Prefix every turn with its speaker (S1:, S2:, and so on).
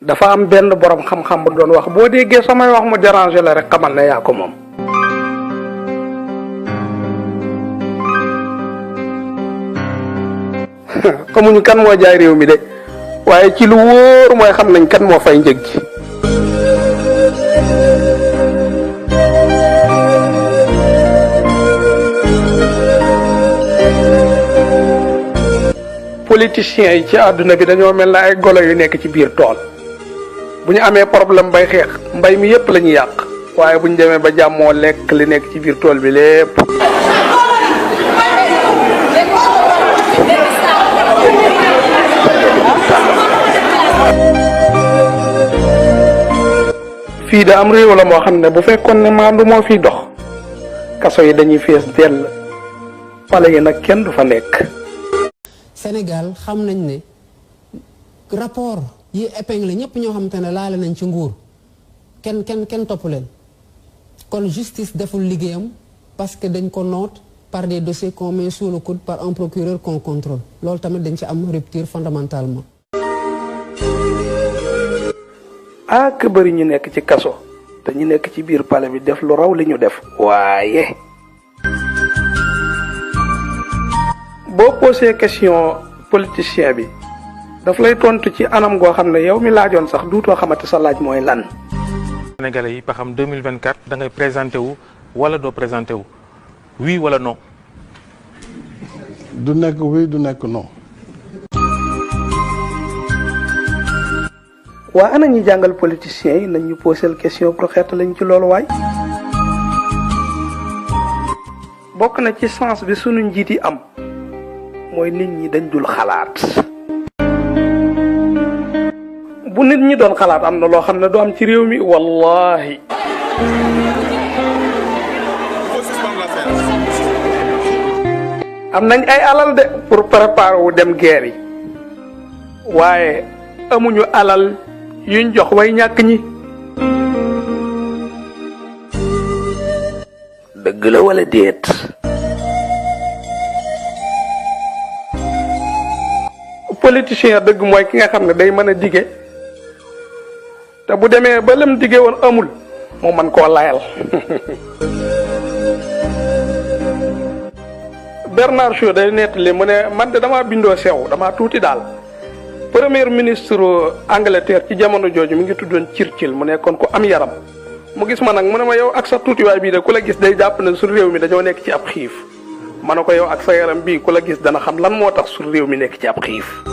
S1: dafa am benn borom xam-xam bu doon wax boo déggee samay wax mu déranger la rek xamal ne yaa ko moom. xamuñu kan moo jaay réew mi de waaye ci lu wóor mooy xam nañ kan moo fay njëg gi. politiciens yi ci àdduna bi dañoo mel na ay golo yu nekk ci biir tool bu ñu amee problème bay xeex mbay mi yépp la ñuy yàq waaye bu ñu demee ba jàmmoo lekk li nekk ci biir tool bi lépp. fii da am réew la moo xam ne bu fekkoon ne maandu moo fiy dox kaso yi dañuy fees dell pale yi nag kenn du fa nekk.
S2: Sénégal xam nañ ne rapport yi épinglé ñëpp ñoo xamante ne laale nañ ci nguur kenn topp leen kon justice deful liggéeyam parce que dañ ko noot par des dossiers qu'on met sous le coude par un procureur qu'on contrôle loolu tamit dañ ci am rupture fondamentalement.
S1: ak bëri ñu nekk ci kaso te ñu nekk ci biir palais bi def lu raw li ñu def waaye. boo posé question politicien bi daf lay tontu ci anam goo xam ne yow mi laajoon sax duutoo xamante sa laaj mooy lan.
S3: Sénégalais yi ba xam 2024 da ngay présenté wu wala doo présenté wu oui wala non.
S4: du nekk oui du nekk non.
S1: waa ana ñi jàngal politiciens yi nañ ñu posé question pour xeeta lañ ci loolu waay. bokk na ci sens bi sunu njiit yi am. mooy nit ñi dañ dul xalaat bu nit ñi doon xalaat am na loo xam ne du am ci réew mi wallahi. am nañ ay alal de pour préparer wu dem guerre yi waaye amuñu alal yuñ jox way ñàkk ñi. dëgg la wala déet. politicien dëgg mooy ki nga xam ne day mën a dige te bu demee ba lam dige woon amul mu mën koo layal. Bernard Shaw day nettali mu ne man de damaa bindoo sew damaa tuuti daal. premier ministre Angleterre ci jamono jooju mi ngi tuddoon Churchill mu nekkoon ko am yaram mu gis ma nag mu ne ma yow ak sa tuutiwaay bii de ku la gis day jàpp ne su réew mi dañoo nekk ci ab xiif ma ne ko yow ak sa yaram bii ku la gis dana xam lan moo tax su réew mi nekk ci ab xiif.